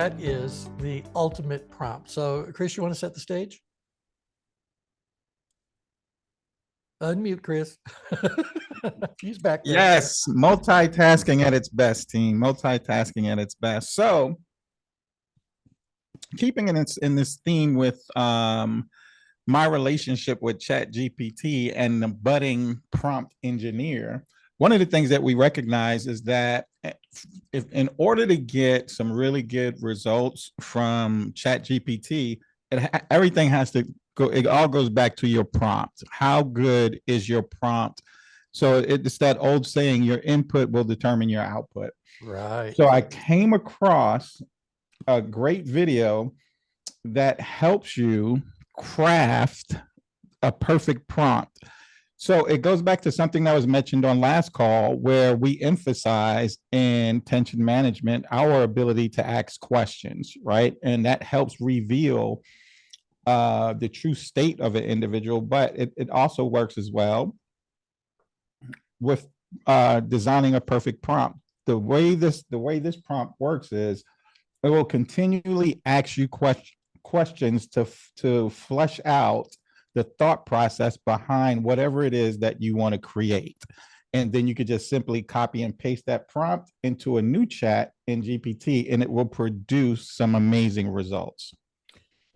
that is the ultimate prompt. So Chris, you want to set the stage? Unmute Chris. He's back there. Yes, multitasking at its best, team. Multitasking at its best. So keeping in this theme with my relationship with ChatGPT and the budding prompt engineer, one of the things that we recognize is that if in order to get some really good results from ChatGPT, everything has to go, it all goes back to your prompt. How good is your prompt? So it's that old saying, your input will determine your output. Right. So I came across a great video that helps you craft a perfect prompt. So it goes back to something that was mentioned on last call, where we emphasize in tension management our ability to ask questions, right? And that helps reveal the true state of an individual, but it also works as well with designing a perfect prompt. The way this prompt works is it will continually ask you questions to flesh out the thought process behind whatever it is that you want to create. And then you could just simply copy and paste that prompt into a new chat in GPT, and it will produce some amazing results.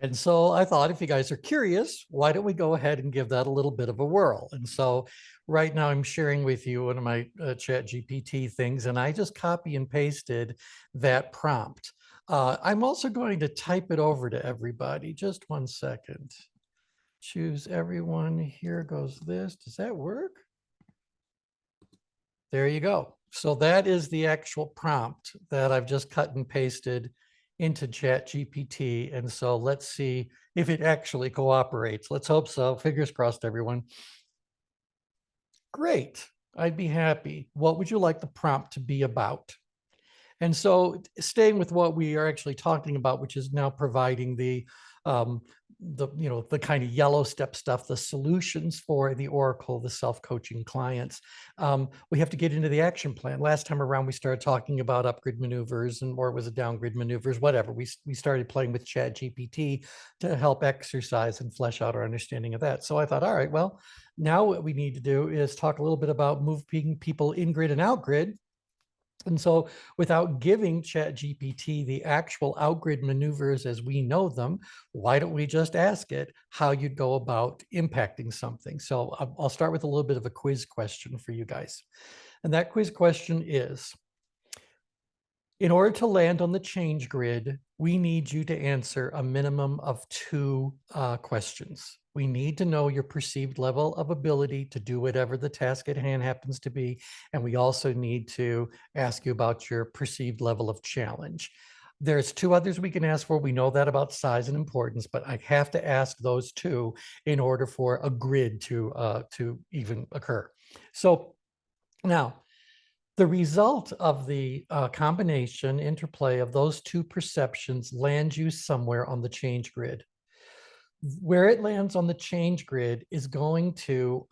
And so I thought, if you guys are curious, why don't we go ahead and give that a little bit of a whirl? And so right now I'm sharing with you one of my Chat GPT things, and I just copy and pasted that prompt. I'm also going to type it over to everybody. Just 1 second. Choose everyone. Here goes this. Does that work? There you go. So that is the actual prompt that I've just cut and pasted into Chat GPT. And so let's see if it actually cooperates. Let's hope so. Fingers crossed, everyone. Great. I'd be happy. What would you like the prompt to be about? And so staying with what we are actually talking about, which is now providing the kind of yellow step stuff, the solutions for the Oracle, the self-coaching clients. We have to get into the action plan. Last time around, we started talking about upgrade maneuvers, or was it downgrade maneuvers, whatever. We started playing with Chat GPT to help exercise and flesh out our understanding of that. So I thought, all right, well, now what we need to do is talk a little bit about moving people in grid and out grid. And so without giving ChatGPT the actual outgrid maneuvers as we know them, why don't we just ask it how you'd go about impacting something? So I'll start with a little bit of a quiz question for you guys. And that quiz question is, in order to land on the change grid, we need you to answer a minimum of 2 questions. We need to know your perceived level of ability to do whatever the task at hand happens to be. And we also need to ask you about your perceived level of challenge. There's 2 others we can ask for. We know that about size and importance, but I have to ask those 2 in order for a grid to even occur. So now, the result of the combination interplay of those 2 perceptions lands you somewhere on the change grid. Where it lands on the change grid is going to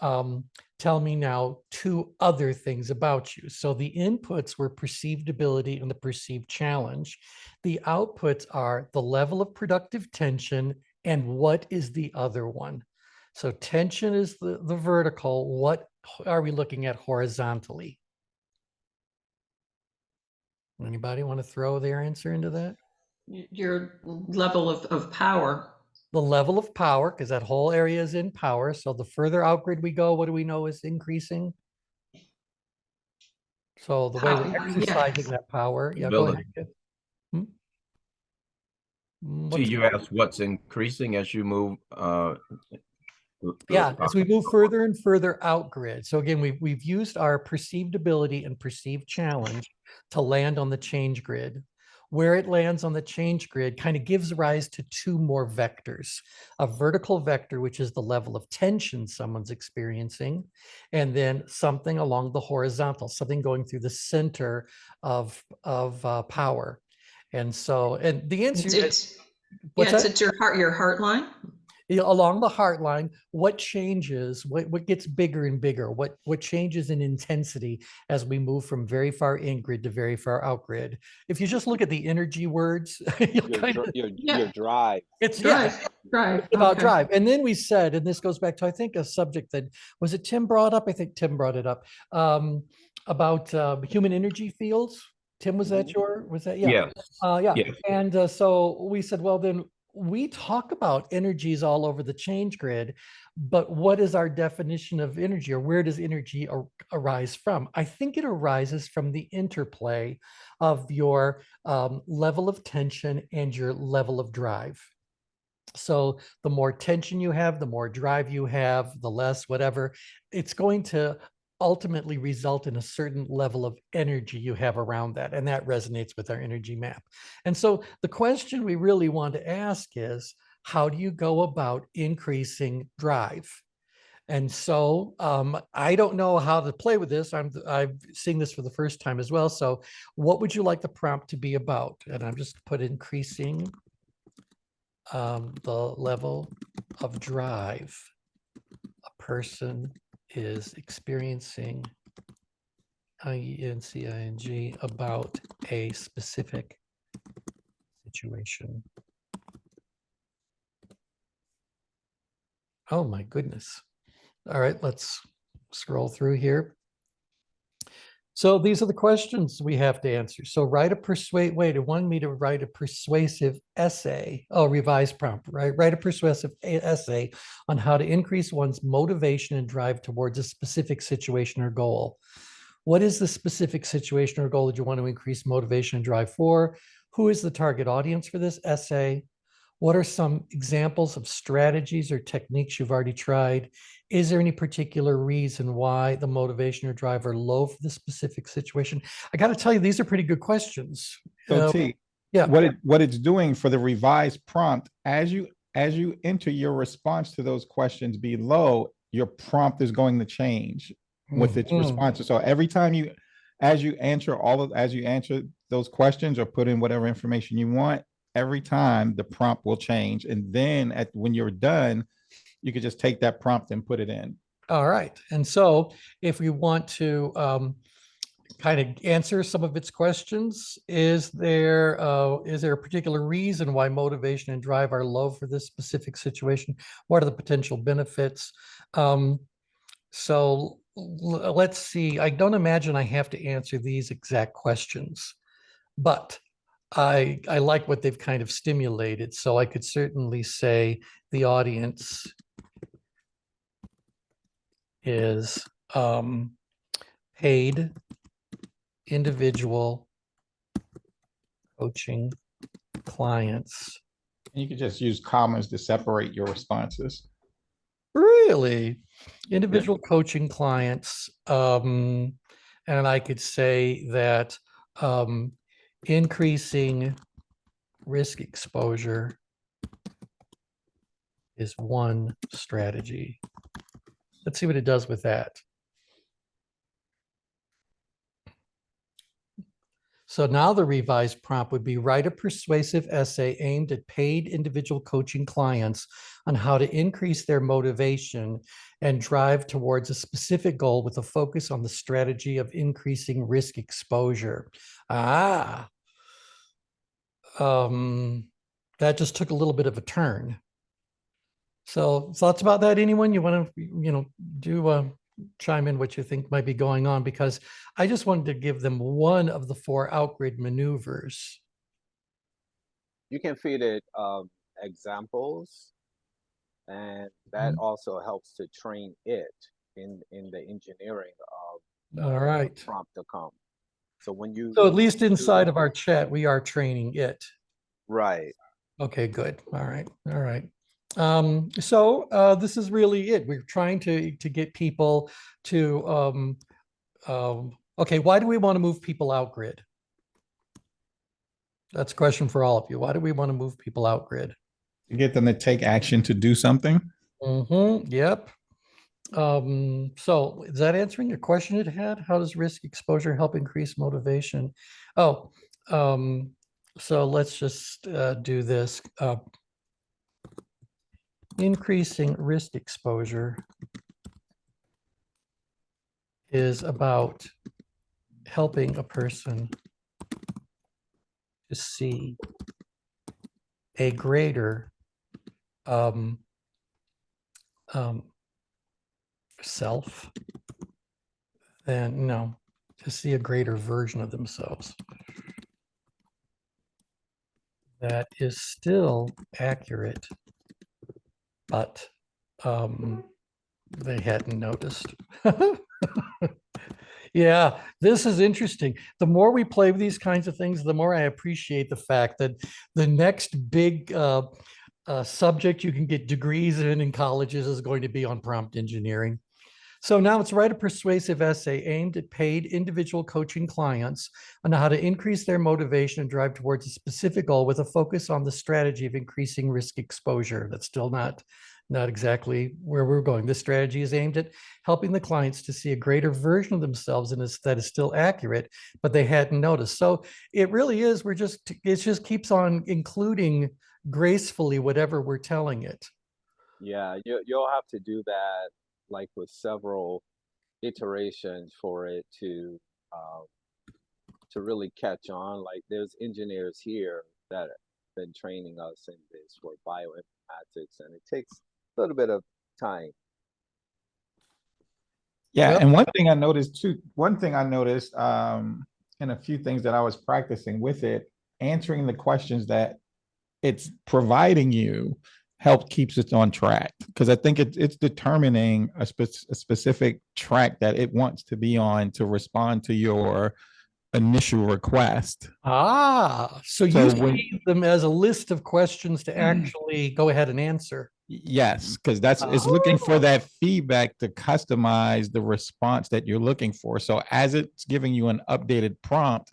tell me now 2 other things about you. So the inputs were perceived ability and the perceived challenge. The outputs are the level of productive tension and what is the other one. So tension is the vertical. What are we looking at horizontally? Anybody want to throw their answer into that? Your level of power. The level of power, because that whole area is in power. So the further outgrid we go, what do we know is increasing? So the way we're exercising that power. Yeah, go ahead. So you asked what's increasing as you move? Yeah, as we move further and further out grid. So again, we've used our perceived ability and perceived challenge to land on the change grid. Where it lands on the change grid kind of gives rise to 2 more vectors. A vertical vector, which is the level of tension someone's experiencing, and then something along the horizontal, something going through the center of power. And so, and the answer it's your heart line. along the heart line, what changes, what gets bigger and bigger, what changes in intensity as we move from very far in grid to very far out grid. If you just look at the energy words, you'll kind of, Your drive. it's Drive. it's about Okay. drive. And then we said, and this goes back to, I think, a subject that was it Tim brought up? I think Tim brought it up, about human energy fields. Tim, was that yeah. Yes. Yeah. Yes. And so we said, well, then we talk about energies all over the change grid, but what is our definition of energy, or where does energy arise from? I think it arises from the interplay of your level of tension and your level of drive. So the more tension you have, the more drive you have, the less whatever, it's going to ultimately result in a certain level of energy you have around that. And that resonates with our energy map. And so the question we really want to ask is, how do you go about increasing drive? And so I don't know how to play with this. I'm seeing this for the first time as well. So what would you like the prompt to be about? And I'm just put increasing the level of drive a person is experiencing, IENCING, about a specific situation. Oh my goodness. All right, let's scroll through here. So these are the questions we have to answer. So write a it wanted me to write a persuasive essay. Oh, revised prompt, right? Write a persuasive essay on how to increase one's motivation and drive towards a specific situation or goal. What is the specific situation or goal that you want to increase motivation and drive for? Who is the target audience for this essay? What are some examples of strategies or techniques you've already tried? Is there any particular reason why the motivation or drive are low for the specific situation? I got to tell you, these are pretty good questions. So T, yeah. What it's doing for the revised prompt, as you enter your response to those questions below, your prompt is going to change with its responses. So every time as you answer those questions or put in whatever information you want, every time the prompt will change. And then when you're done, you could just take that prompt and put it in. All right. And so if we want to kind of answer some of its questions, is there a particular reason why motivation and drive are low for this specific situation? What are the potential benefits? So let's see. I don't imagine I have to answer these exact questions, but I like what they've kind of stimulated. So I could certainly say the audience is paid individual coaching clients. And you could just use commas to separate your responses. Really? Individual coaching clients. And I could say that increasing risk exposure is one strategy. Let's see what it does with that. So now the revised prompt would be write a persuasive essay aimed at paid individual coaching clients on how to increase their motivation and drive towards a specific goal with a focus on the strategy of increasing risk exposure. That just took a little bit of a turn. So thoughts about that, anyone? You want to, do chime in what you think might be going on, because I just wanted to give them one of the 4 outgrid maneuvers. You can feed it examples, and that also helps to train it in the engineering of All right. prompt to come. So so at least inside of our chat, we are training it. Right. Okay, good. All right. So this is really it. We're trying to get people to, okay, why do we want to move people out grid? That's a question for all of you. Why do we want to move people out grid? To get them to take action to do something. Yep. So is that answering your question it had? How does risk exposure help increase motivation? Oh, so let's just do this. increasing risk exposure is about helping a person to see a greater self than, no, to see a greater version of themselves that is still accurate, but they hadn't noticed. Yeah, this is interesting. The more we play with these kinds of things, the more I appreciate the fact that the next big subject you can get degrees in colleges is going to be on prompt engineering. So now it's write a persuasive essay aimed at paid individual coaching clients on how to increase their motivation and drive towards a specific goal with a focus on the strategy of increasing risk exposure. That's still not exactly where we're going. This strategy is aimed at helping the clients to see a greater version of themselves and that is still accurate, but they hadn't noticed. So it really is, it just keeps on including gracefully whatever we're telling it. Yeah, you'll have to do that like with several iterations for it to really catch on. Like there's engineers here that have been training us in this for bioinformatics, and it takes a little bit of time. Yeah, Yep. and one thing I noticed and a few things that I was practicing with it, answering the questions that it's providing you keeps it on track, because I think it's determining a specific track that it wants to be on to respond to your initial request. So you see them as a list of questions to actually go ahead and answer. Yes, because it's looking for that feedback to customize the response that you're looking for. So as it's giving you an updated prompt,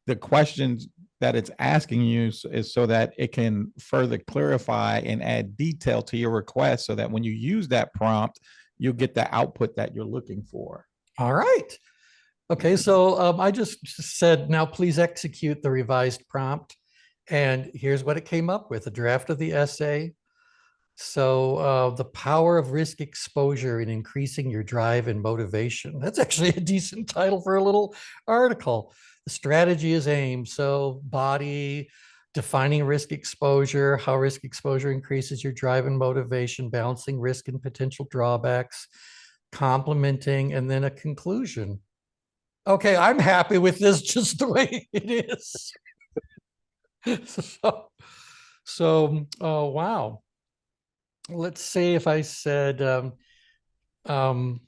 the questions that it's asking you is so that it can further clarify and add detail to your request, so that when you use that prompt, you'll get the output that you're looking for. All right. Okay, so I just said, now please execute the revised prompt. And here's what it came up with: a draft of the essay. So the power of risk exposure in increasing your drive and motivation. That's actually a decent title for a little article. The strategy is aimed. So body, defining risk exposure, how risk exposure increases your drive and motivation, balancing risk and potential drawbacks, complementing, and then a conclusion. Okay, I'm happy with this just the way it is. Oh, wow. Let's see if I said, now,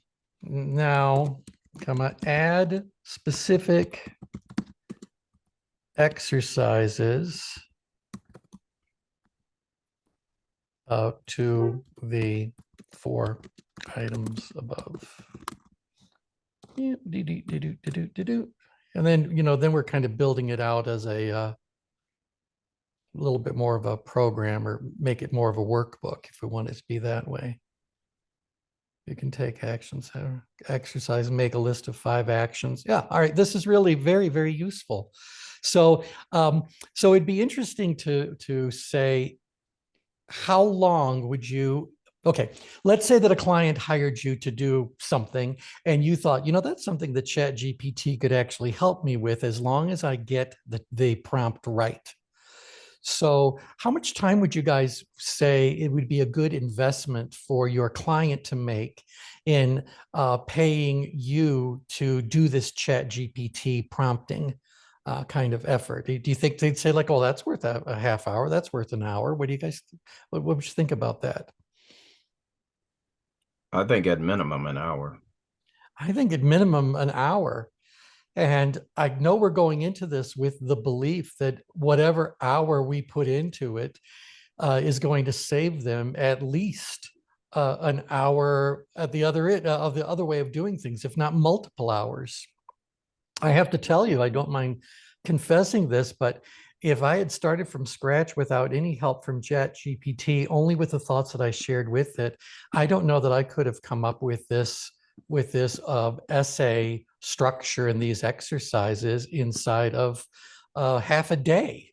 add specific exercises to the 4 items above. And then, then we're kind of building it out as a little bit more of a program, or make it more of a workbook if we want it to be that way. You can take actions, exercise, and make a list of 5 actions. Yeah. All right. This is really very, very useful. So, so it'd be interesting to say, how long would you, okay, let's say that a client hired you to do something and you thought, that's something that ChatGPT could actually help me with as long as I get the prompt right. So how much time would you guys say it would be a good investment for your client to make in paying you to do this ChatGPT prompting kind of effort? Do you think they'd say like, oh, that's worth a half hour, that's worth an hour? What do you guys, what would you think about that? I think at minimum an hour. I think at minimum an hour. And I know we're going into this with the belief that whatever hour we put into it is going to save them at least an hour at the other way of doing things, if not multiple hours. I have to tell you, I don't mind confessing this, but if I had started from scratch without any help from ChatGPT, only with the thoughts that I shared with it, I don't know that I could have come up with this essay structure and these exercises inside of half a day.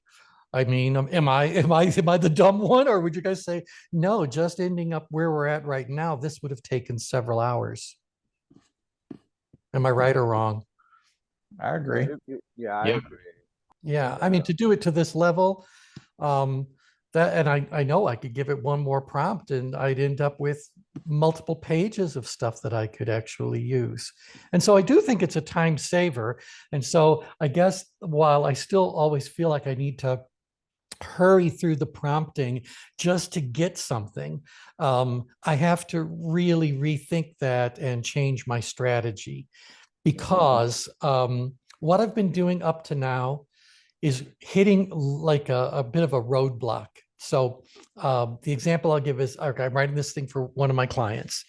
I mean, am I the dumb one, or would you guys say no? Just ending up where we're at right now, this would have taken several hours. Am I right or wrong? I agree. Yeah, I Yeah. agree. Yeah, I mean, to do it to this level, um, that, and I know I could give it one more prompt and I'd end up with multiple pages of stuff that I could actually use. And so I do think it's a time saver. And so I guess while I still always feel like I need to hurry through the prompting just to get something, I have to really rethink that and change my strategy, because what I've been doing up to now is hitting like a bit of a roadblock. So the example I'll give is, okay, I'm writing this thing for one of my clients.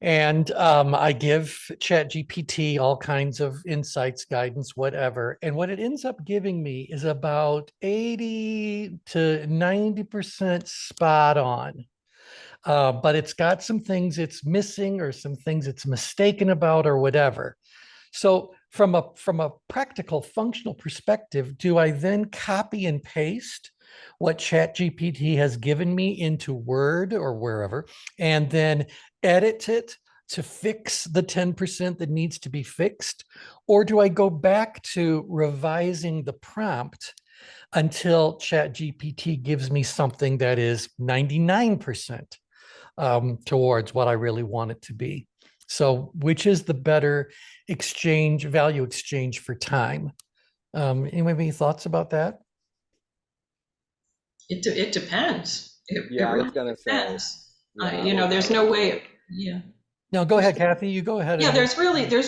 And I give ChatGPT all kinds of insights, guidance, whatever. And what it ends up giving me is about 80 to 90% spot on. But it's got some things it's missing or some things it's mistaken about or whatever. So from a practical functional perspective, do I then copy and paste what ChatGPT has given me into Word or wherever, and then edit it to fix the 10% that needs to be fixed? Or do I go back to revising the prompt until ChatGPT gives me something that is 99% towards what I really want it to be? So which is the better value exchange for time? Anyone have any thoughts about that? It depends. It Yeah, I was really gonna say. depends. Yeah, You know, there's no way. Yeah. No, go ahead, Kathy. You go ahead. Yeah, And there's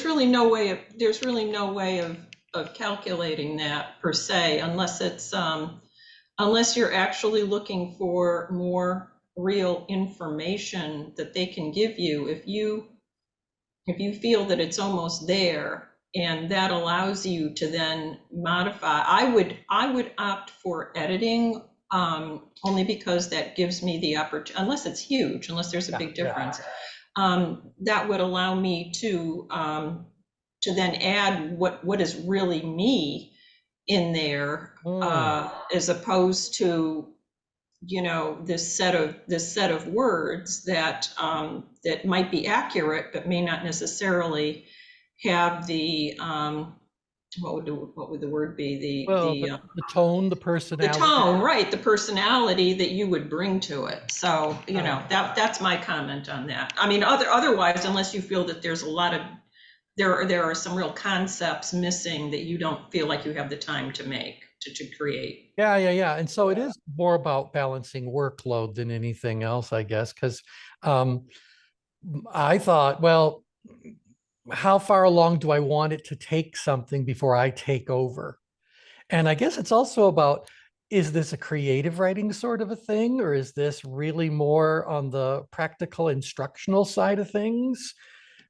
really no way of calculating that per se, unless it's unless you're actually looking for more real information that they can give you. If you feel that it's almost there and that allows you to then modify, I would opt for editing, only because that gives me the opportunity, unless it's huge, unless there's a big difference, that would allow me to then add what is really me in there, as opposed to, you know, this set of words that that might be accurate but may not necessarily have the what would the word be, well, the tone, the the personality. tone, right, the personality that you would bring to it. So, you know, that's my comment on that. I mean, otherwise, unless you feel that there's a lot of there are some real concepts missing that you don't feel like you have the time to make to create. Yeah. And so it is more about balancing workload than anything else, I guess, because I thought, well, how far along do I want it to take something before I take over? And I guess it's also about, is this a creative writing sort of a thing, or is this really more on the practical instructional side of things?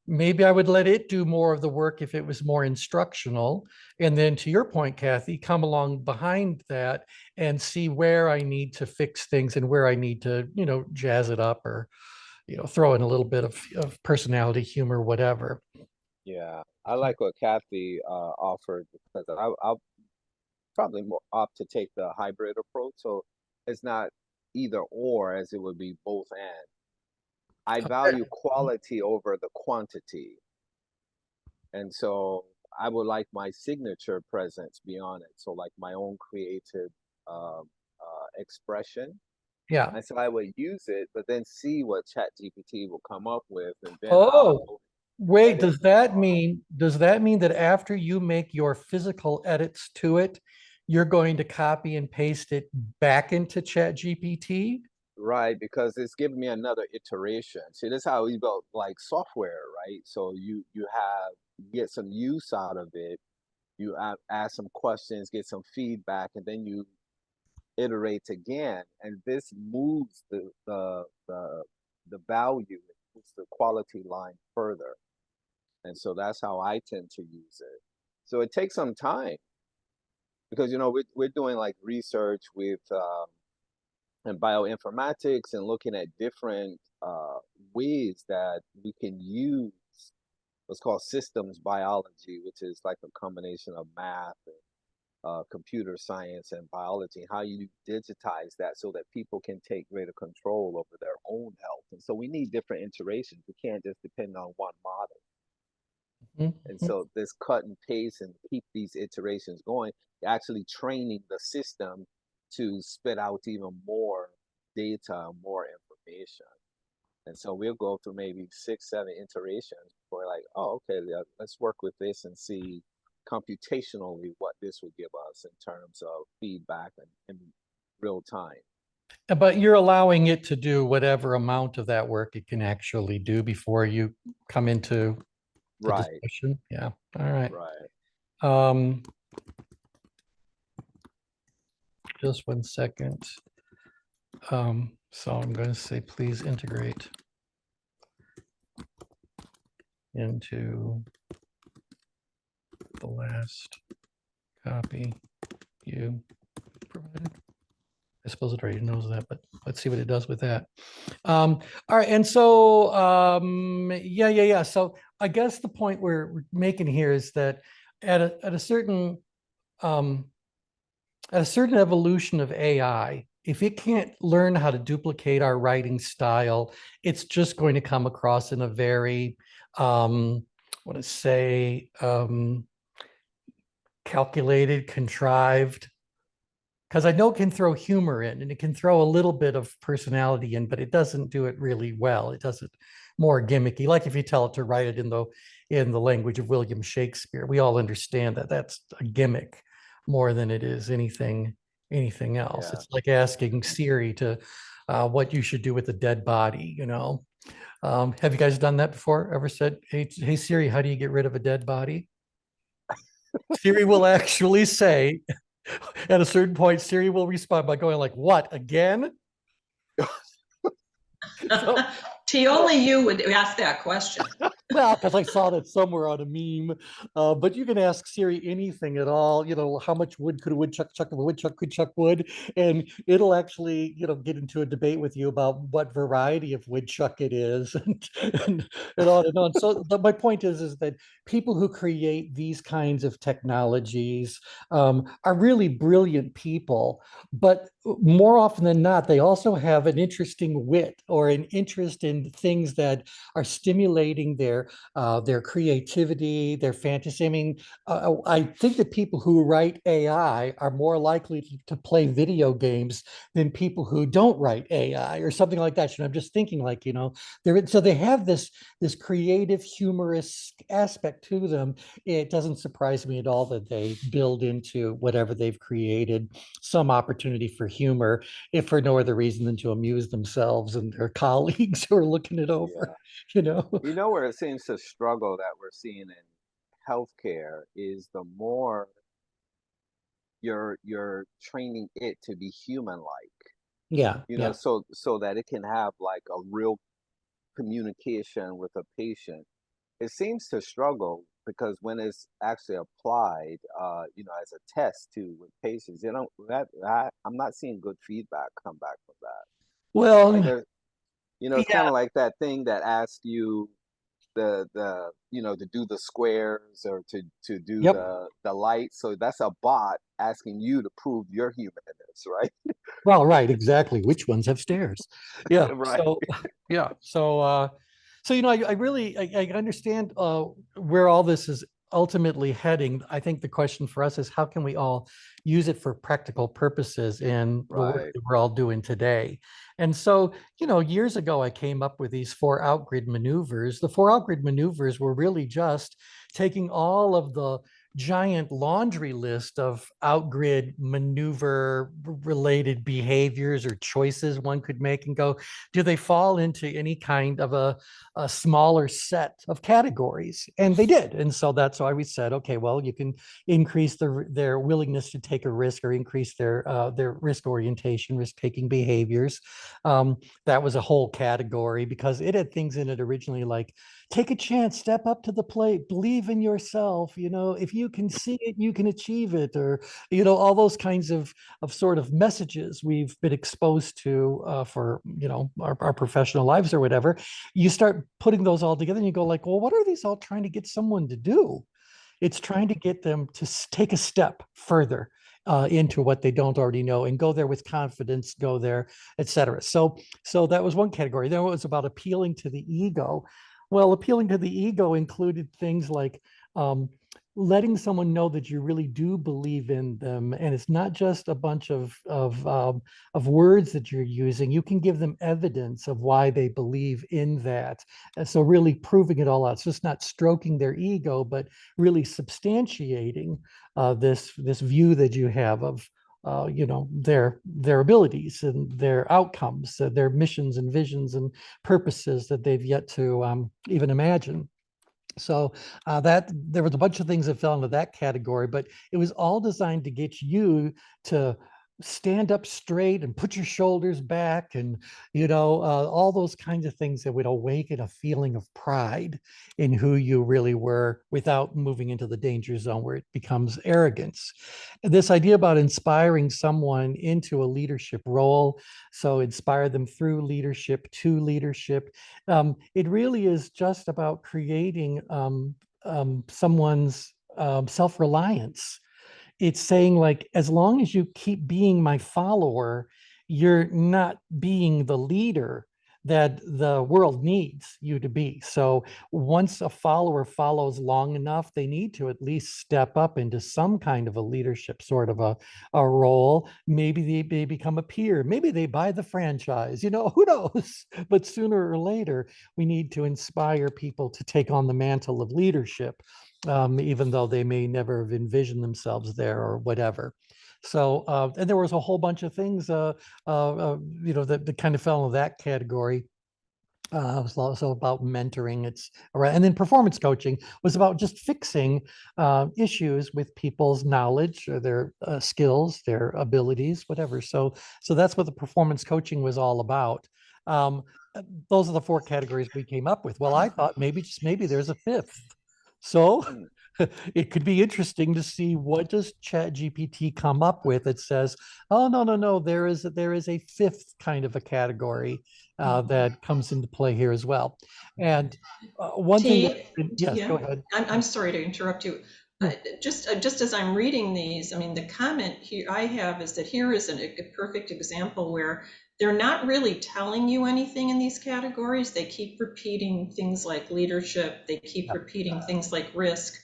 Maybe I would let it do more of the work if it was more instructional. And then to your point, Kathy, come along behind that and see where I need to fix things and where I need to, jazz it up, or, throw in a little bit of personality, humor, whatever. Yeah, I like what Kathy offered, because I'll probably more opt to take the hybrid approach. So it's not either or, as it would be both and. I value quality over the quantity. And so I would like my signature presence beyond it. So like my own creative expression. Yeah. And so I would use it, but then see what ChatGPT will come up with, and then Oh, wait, edit does that mean that after you make your physical edits to it, you're going to copy and paste it back into ChatGPT? right, because it's giving me another iteration. See, this is how we built like software, right? So you get some use out of it, you ask some questions, get some feedback, and then you iterate again, and this moves the value, it moves the quality line further. And so that's how I tend to use it. So it takes some time, because we're doing like research with and bioinformatics, and looking at different ways that we can use what's called systems biology, which is like a combination of math and computer science and biology, how you digitize that so that people can take greater control over their own health. And so we need different iterations. We can't just depend on one model. And Mhm. so this cut and paste and keep these iterations going, actually training the system to spit out even more data, more information. And so we'll go through maybe 6, 7 iterations before like, oh, okay, let's work with this and see computationally what this will give us in terms of feedback in real time. But you're allowing it to do whatever amount of that work it can actually do before you come into the Right, discussion. Yeah. All right. right. Um, just 1 second. So I'm going to say, please integrate into the last copy you provided. I suppose it already knows that, but let's see what it does with that. All right, and so yeah. So I guess the point we're making here is that at a certain evolution of AI, if it can't learn how to duplicate our writing style, it's just going to come across in a very, what to say, calculated, contrived. Because I know it can throw humor in and it can throw a little bit of personality in, but it doesn't do it really well. It does it more gimmicky. Like if you tell it to write it in the language of William Shakespeare, we all understand that that's a gimmick more than it is anything else. Yeah. It's like asking Siri to what you should do with a dead body. Have you guys done that before? Ever said, hey Siri, how do you get rid of a dead body? Siri will actually say, at a certain point, Siri will respond by going like, "What again?" So, Only you would ask that question. well, because I saw that somewhere on a meme. But you can ask Siri anything at all. How much wood could a woodchuck chuck if a woodchuck could chuck wood, and it'll actually, get into a debate with you about what variety of woodchuck it is, and on and on. So my point is that people who create these kinds of technologies are really brilliant people, but more often than not, they also have an interesting wit or an interest in things that are stimulating their creativity, their fantasy. I mean, I think that people who write AI are more likely to play video games than people who don't write AI or something like that. I'm just thinking like, so they have this creative, humorous aspect to them. It doesn't surprise me at all that they build into whatever they've created some opportunity for humor, if for no other reason than to amuse themselves and their colleagues who are looking it over. Yeah. You know? You know where it seems to struggle that we're seeing in healthcare is the more you're training it to be human-like, Yeah, yeah. so that it can have like a real communication with a patient. It seems to struggle because when it's actually applied, as a test too with patients, I'm not seeing good feedback come back from that. Like Well, there's, it's kind yeah, of like that thing that asks you to do the squares or to do yep. the light. So that's a bot asking you to prove your humanness, right? Well, right, exactly. Which ones have stairs? Yeah. Right. So, yeah. So I really I understand where all this is ultimately heading. I think the question for us is how can we all use it for practical purposes in the work Right. that we're all doing today? And so, years ago, I came up with these 4 outgrid maneuvers. The 4 outgrid maneuvers were really just taking all of the giant laundry list of outgrid maneuver related behaviors or choices one could make and go, do they fall into any kind of a smaller set of categories? And they did. And so that's why we said, okay, well, you can increase their willingness to take a risk or increase their risk orientation, risk taking behaviors. That was a whole category because it had things in it originally like take a chance, step up to the plate, believe in yourself. If you can see it, you can achieve it, or all those kinds of sort of messages we've been exposed to for our professional lives or whatever. You start putting those all together and you go like, well, what are these all trying to get someone to do? It's trying to get them to take a step further into what they don't already know and go there with confidence, go there, etc. So that was one category. Then it was about appealing to the ego. Well, appealing to the ego included things like letting someone know that you really do believe in them, and it's not just a bunch of words that you're using. You can give them evidence of why they believe in that. And so really proving it all out. It's just not stroking their ego, but really substantiating this view that you have of their abilities and their outcomes, their missions and visions and purposes that they've yet to even imagine. So that there was a bunch of things that fell into that category, but it was all designed to get you to stand up straight and put your shoulders back, and all those kinds of things that would awaken a feeling of pride in who you really were without moving into the danger zone where it becomes arrogance. And this idea about inspiring someone into a leadership role, so inspire them through leadership to leadership. It really is just about creating someone's self-reliance. It's saying, like, as long as you keep being my follower, you're not being the leader that the world needs you to be. So once a follower follows long enough, they need to at least step up into some kind of a leadership sort of a role. Maybe they become a peer, maybe they buy the franchise, who knows? But sooner or later, we need to inspire people to take on the mantle of leadership, even though they may never have envisioned themselves there or whatever. So, and there was a whole bunch of things, that kind of fell into that category. It was also about mentoring. It's right, and then performance coaching was about just fixing issues with people's knowledge or their skills, their abilities, whatever. So that's what the performance coaching was all about. Um, those are the four categories we came up with. Well, I thought maybe there's a fifth. So Mm. it could be interesting to see what does ChatGPT come up with. It says, oh, no, there is a fifth kind of a category that comes into play here as well. And one thing that, yes, Yeah, go ahead. I'm sorry to interrupt you. No. Just as I'm reading these, I mean, the comment here I have is that here is a perfect example where they're not really telling you anything in these categories. They keep repeating things like leadership. They keep Yeah. repeating things like risk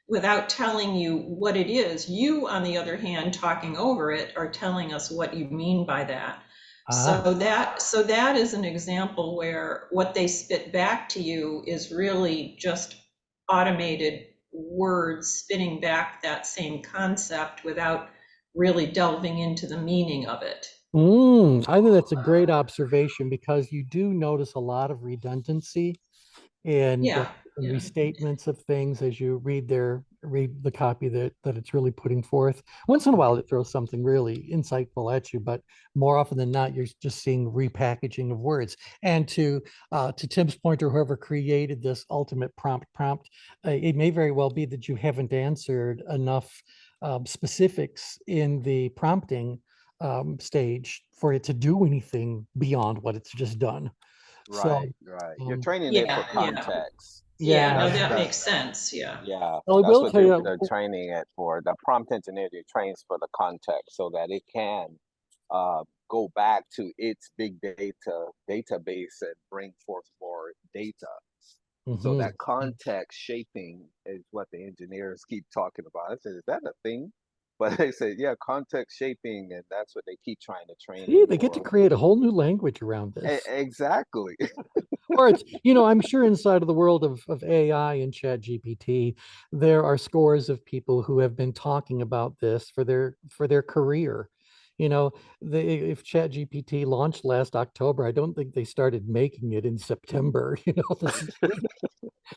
without telling you what it is. You, on the other hand, talking over it, are telling us what you mean by that. So that is an example where what they spit back to you is really just automated words spitting back that same concept without really delving into the meaning of it. I think that's a great observation, because you do notice a lot of redundancy and Yeah, yeah. restatements of things as you read the copy that it's really putting forth. Once in a while, it throws something really insightful at you, but more often than not, you're just seeing repackaging of words. And to Tim's point, or whoever created this ultimate prompt, it may very well be that you haven't answered enough specifics in the prompting stage for it to do anything beyond what it's just done. So, Right, right. You're um, training it for Yeah, yeah. context. Yeah, yeah, no, That's that that. makes sense. Yeah. Yeah, I that's will what tell you. they're training it for. The prompt engineer trains for the context so that it can go back to its big data database and bring forth more data. So Mhm. that context shaping is what the engineers keep talking about. I said, is that a thing? But they said, yeah, context shaping, and that's what they keep trying to train it See, they get to for. create a whole new language around this. Exactly. Or it's, I'm sure inside of the world of AI and Chat GPT, there are scores of people who have been talking about this for their career. If Chat GPT launched last October, I don't think they started making it in September.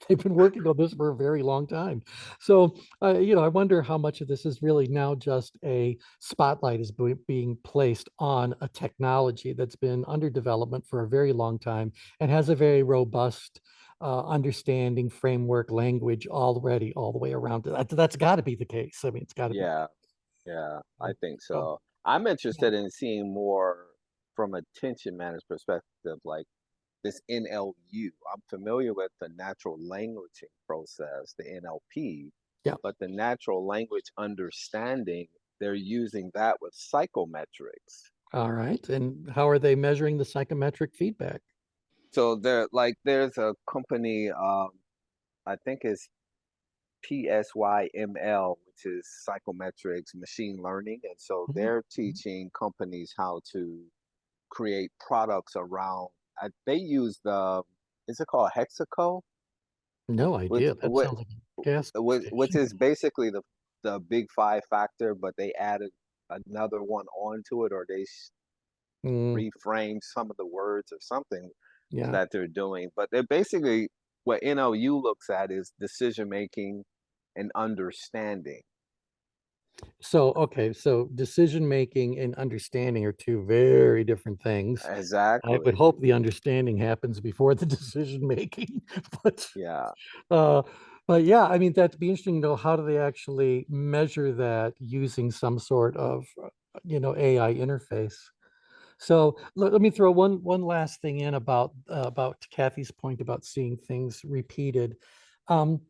They've been working on this for a very long time. So, I wonder how much of this is really now just a spotlight is being placed on a technology that's been under development for a very long time and has a very robust understanding, framework, language already all the way around. That's got to be the case. I mean, it's got to be. Yeah, yeah, I think So, so. I'm interested in seeing more from a tension management perspective, like this NLU. I'm familiar with the natural languaging process, the NLP, Yeah. But the natural language understanding, they're using that with psychometrics. All right. And how are they measuring the psychometric feedback? So there's a company, I think it's PSYML, which is psychometrics machine learning. And so Mhm. they're teaching companies how to create products around, they use is it called Hexaco? No Which, idea. That what, sounds like a gas which station. is basically the big five factor, but they added another one onto it, or they Mm, reframed some of the words or something yeah. that they're doing. But they're basically, what NLU looks at is decision making and understanding. So, okay. So decision making and understanding are two very different things. I would Exactly. hope the understanding happens before the decision making, but Yeah. uh, but yeah, I mean, that'd be interesting to know how do they actually measure that using some sort of AI interface. So let me throw one last thing in about Kathy's point about seeing things repeated. Um,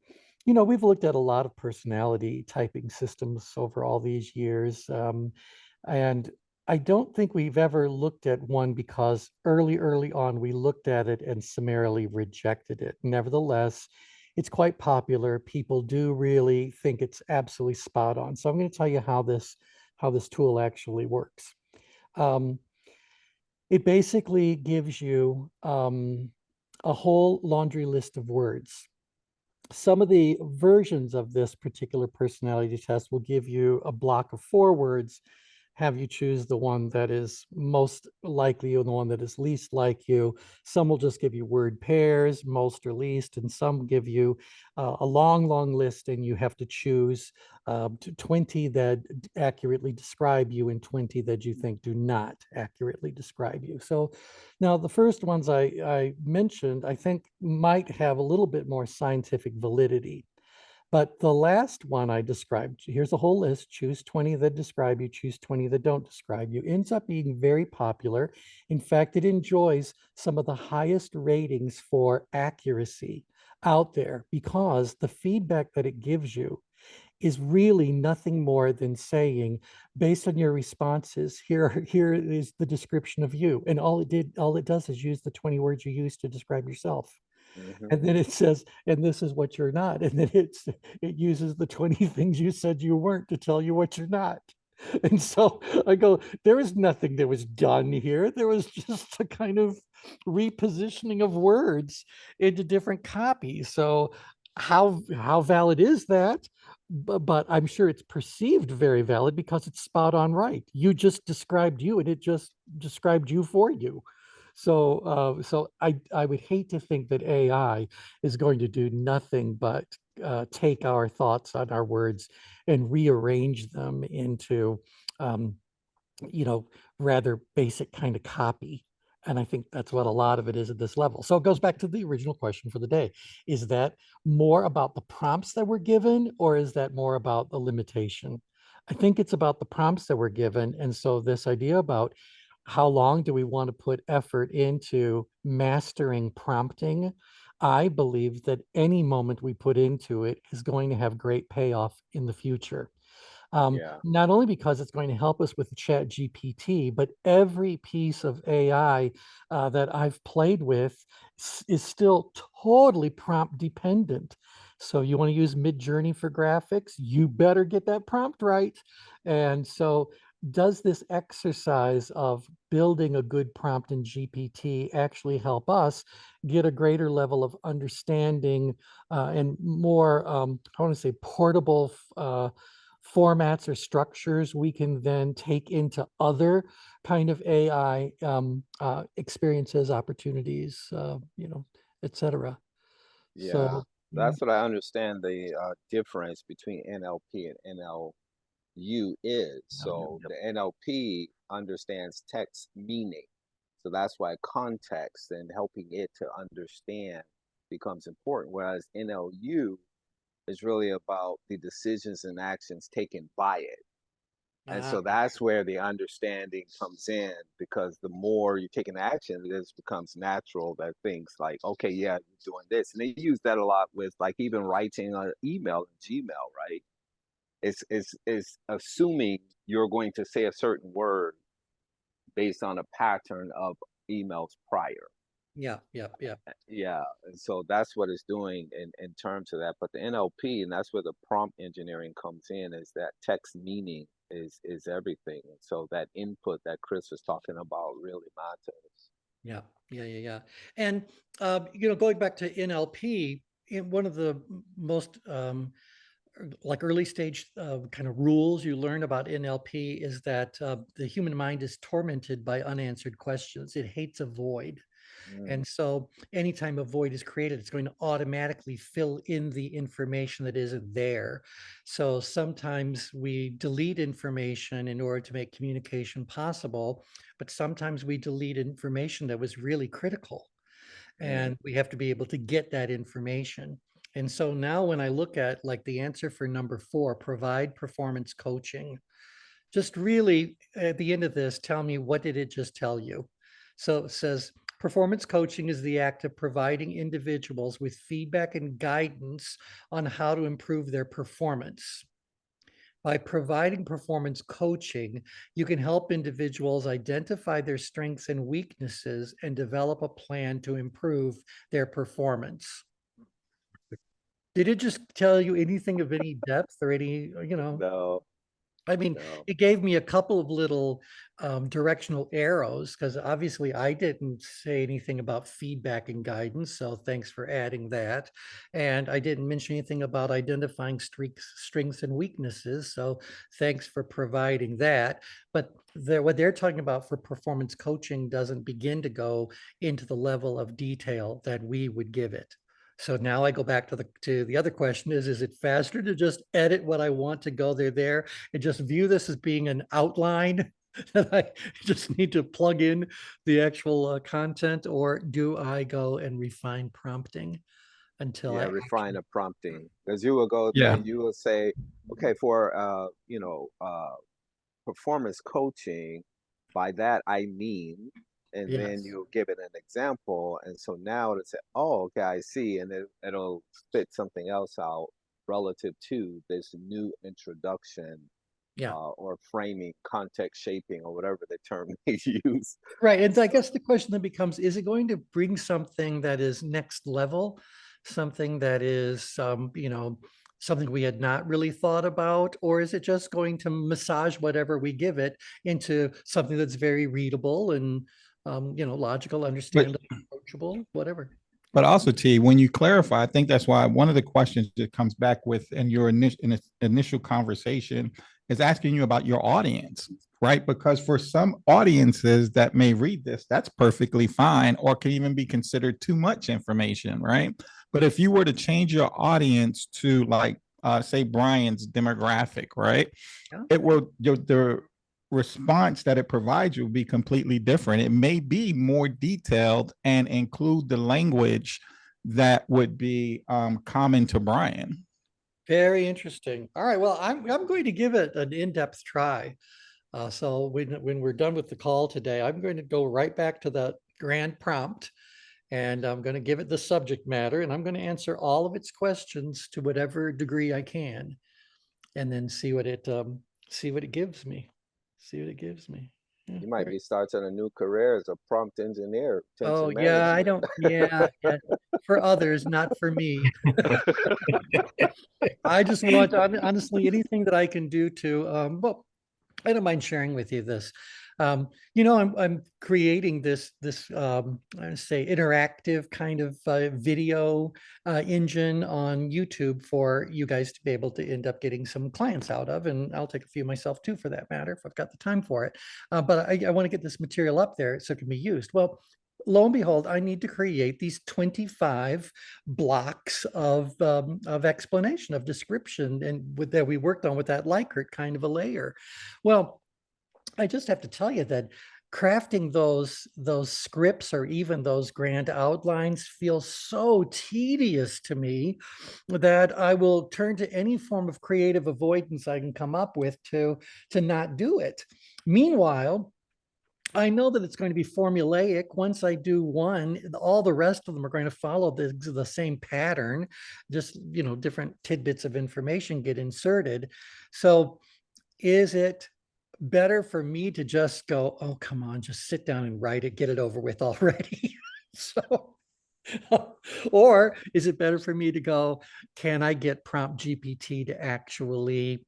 we've looked at a lot of personality typing systems over all these years, and I don't think we've ever looked at one because early on we looked at it and summarily rejected it. Nevertheless, it's quite popular. People do really think it's absolutely spot on. So I'm going to tell you how this tool actually works. Um, it basically gives you a whole laundry list of words. Some of the versions of this particular personality test will give you a block of 4 words, have you choose the one that is most like you and the one that is least like you. Some will just give you word pairs, most or least, and some give you a long list, and you have to choose 20 that accurately describe you and 20 that you think do not accurately describe you. So now the first ones I mentioned, I think might have a little bit more scientific validity. But the last one I described, here's a whole list, choose 20 that describe you, choose 20 that don't describe you, ends up being very popular. In fact, it enjoys some of the highest ratings for accuracy out there because the feedback that it gives you is really nothing more than saying, based on your responses, here is the description of you. And all it does is use the 20 words you use to describe yourself. Hmm. And then it says, and this is what you're not. And then it uses the 20 things you said you weren't to tell you what you're not. And so I go, there is nothing that was done here. There was just a kind of repositioning of words into different copies. So how valid is that? But I'm sure it's perceived very valid because it's spot on right. You just described you and it just described you for you. So I would hate to think that AI is going to do nothing but take our thoughts on our words and rearrange them into, um, you know, rather basic kind of copy. And I think that's what a lot of it is at this level. So it goes back to the original question for the day. Is that more about the prompts that were given, or is that more about the limitation? I think it's about the prompts that were given. And so this idea about how long do we want to put effort into mastering prompting? I believe that any moment we put into it is going to have great payoff in the future. Yeah. Not only because it's going to help us with Chat GPT, but every piece of AI that I've played with is still totally prompt dependent. So you want to use Midjourney for graphics, you better get that prompt right. And so does this exercise of building a good prompt in GPT actually help us get a greater level of understanding and more, I want to say, portable formats or structures we can then take into other kind of AI experiences, opportunities, et cetera. Yeah. So, yeah, That's what I understand the difference between NLP and NLU is. So Yep. the NLP understands text meaning. So that's why context and helping it to understand becomes important. Whereas NLU is really about the decisions and actions taken by it. And Ah, so that's where the understanding comes in, because the more you take an action, it just becomes natural that things like, okay, yeah, you're doing this. And they use that a lot with like even writing an email in Gmail, right? It's assuming you're going to say a certain word based on a pattern of emails prior. yeah, yeah, yeah. Yeah, and so that's what it's doing in terms of that. But the NLP, and that's where the prompt engineering comes in, is that text meaning is everything. And so that input that Chris was talking about really matters. Yeah, yeah, yeah, yeah. And going back to NLP, one of the most like early stage kind of rules you learn about NLP is that the human mind is tormented by unanswered questions. It hates a void. Mm, And so anytime a void is created, it's going to automatically fill in the information that isn't there. So sometimes we delete information in order to make communication possible, but sometimes we delete information that was really critical. mm. And we have to be able to get that information. And so now when I look at like the answer for number 4, provide performance coaching, just really at the end of this, tell me, what did it just tell you? So it says, performance coaching is the act of providing individuals with feedback and guidance on how to improve their performance. By providing performance coaching, you can help individuals identify their strengths and weaknesses and develop a plan to improve their performance. Did it just tell you anything of any depth or any, No, I mean, no. it gave me a couple of little directional arrows, because obviously I didn't say anything about feedback and guidance. So thanks for adding that. And I didn't mention anything about identifying strengths and weaknesses. So thanks for providing that. But what they're talking about for performance coaching doesn't begin to go into the level of detail that we would give it. So now I go back to the other question is it faster to just edit what I want to go there and just view this as being an outline that I just need to plug in the actual content, or do I go and refine prompting until Yeah, I refine actually, the prompting, because you will go Yeah. and you will say, okay, for performance coaching, by that I mean, and then yes. you'll give it an example. And so now it'll say, oh, okay, I see. And it'll spit something else out relative to this new introduction, Yeah. or framing, context shaping, or whatever the term they use. Right. And I So, guess the question then becomes, is it going to bring something that is next level, something that is, something we had not really thought about, or is it just going to massage whatever we give it into something that's very readable and, logical, But understandable, approachable, whatever? But also, T, when you clarify, I think that's why one of the questions that comes back with in your initial conversation is asking you about your audience, right? Because for some audiences that may read this, that's perfectly fine, or can even be considered too much information, right? But if you were to change your audience to like, say, Brian's demographic, right? Yeah. It will, the response that it provides you will be completely different. It may be more detailed and include the language that would be common to Brian. Very interesting. All right. Well, I'm going to give it an in-depth try. So when we're done with the call today, I'm going to go right back to the grand prompt, and I'm going to give it the subject matter, and I'm going to answer all of its questions to whatever degree I can, and then see what it gives me. See what it gives me. Yeah, you might very- be starting a new career as a prompt engineer, Oh attention yeah, I management. don't. Yeah, yeah. For others, not for me. I just want, honestly, anything that I can do to, well, I don't mind sharing with you this. I'm creating this I say interactive kind of video engine on YouTube for you guys to be able to end up getting some clients out of, and I'll take a few myself too, for that matter, if I've got the time for it. But I want to get this material up there so it can be used. Well, lo and behold, I need to create these 25 blocks of explanation, of description, and that we worked on with that Likert kind of a layer. Well, I just have to tell you that crafting those scripts or even those grand outlines feels so tedious to me that I will turn to any form of creative avoidance I can come up with to not do it. Meanwhile, I know that it's going to be formulaic. Once I do one, all the rest of them are going to follow the same pattern, just, you know, different tidbits of information get inserted. So is it better for me to just go, oh, come on, just sit down and write it, get it over with already? So, or is it better for me to go, can I get Prompt GPT to actually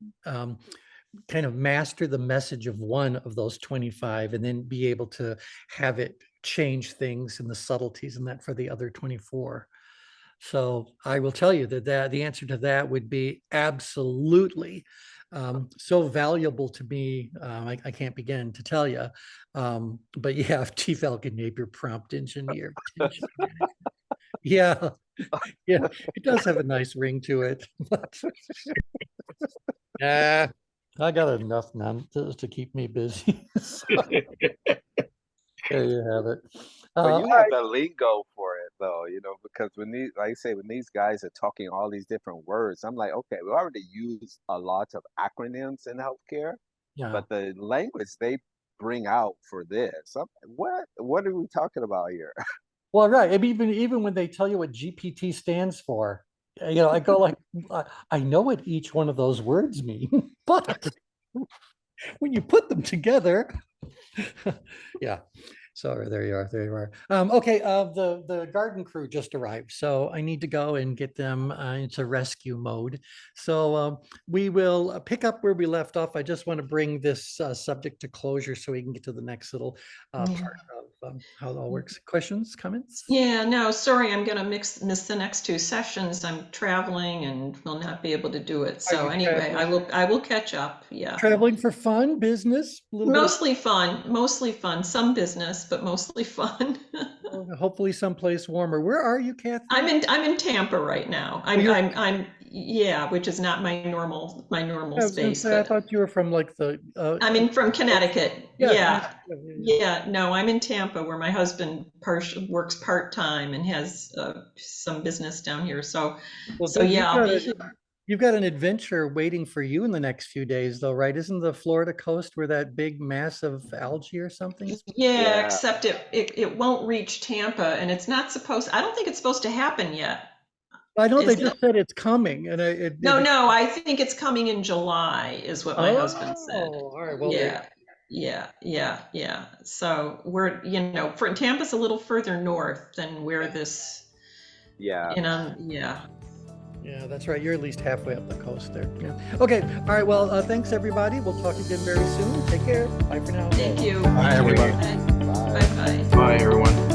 kind of master the message of one of those 25 and then be able to have it change things and the subtleties and that for the other 24? So I will tell you that the answer to that would be absolutely. So valuable to me, I can't begin to tell you. But yeah, T. Falcon Napier, prompt engineer. Yeah, yeah, it does have a nice ring to it. Yeah, I got enough now to keep me busy. So, there you have it. But you All have right. the lingo for it though, because when these, like I say, when these guys are talking all these different words, I'm like, okay, we already use a lot of acronyms in healthcare, Yeah. but the language they bring out for this, what are we talking about here? Well, right. I mean, even when they tell you what GPT stands for, I go like, I know what each one of those words mean, but when you put them together, yeah. So there you are. There you are. Okay. The garden crew just arrived, so I need to go and get them into rescue mode. So we will pick up where we left off. I just want to bring this subject to closure so we can get to the next little part of how it all works. Questions, comments? Yeah, no, sorry, I'm gonna miss the next two sessions. I'm traveling and will not be able to do it. So you anyway, traveling? I will catch up. Yeah. Traveling for fun, business, a little bit Mostly fun, some business, but mostly fun. of hopefully someplace warmer. Where are you, Kathy? I'm in Tampa right now. I'm yeah, which is not my normal I was gonna space, say, I but thought you were from like the I'm in from Connecticut. yeah. Yeah, no, I'm in Tampa where my husband works part-time and has some business down here. So Well, so yeah, I'll be here. you've got an adventure waiting for you in the next few days, though, right? Isn't the Florida coast where that big mass of algae or something is? Yeah, Yeah. except it won't reach Tampa and it's not supposed, I don't think it's supposed to happen yet. I know they Is just it? said it's coming, and No, I think it's coming in July is what my husband said. all right. Well, Yeah. So we're, for Tampa's a little further north than where this, Yeah. yeah, that's right. You're at least halfway up the coast there. Yeah. Okay. All right. Well, thanks everybody. We'll talk again very soon. Take care. Bye for now. Thank you. Bye, everybody. Bye-bye. Bye, everyone.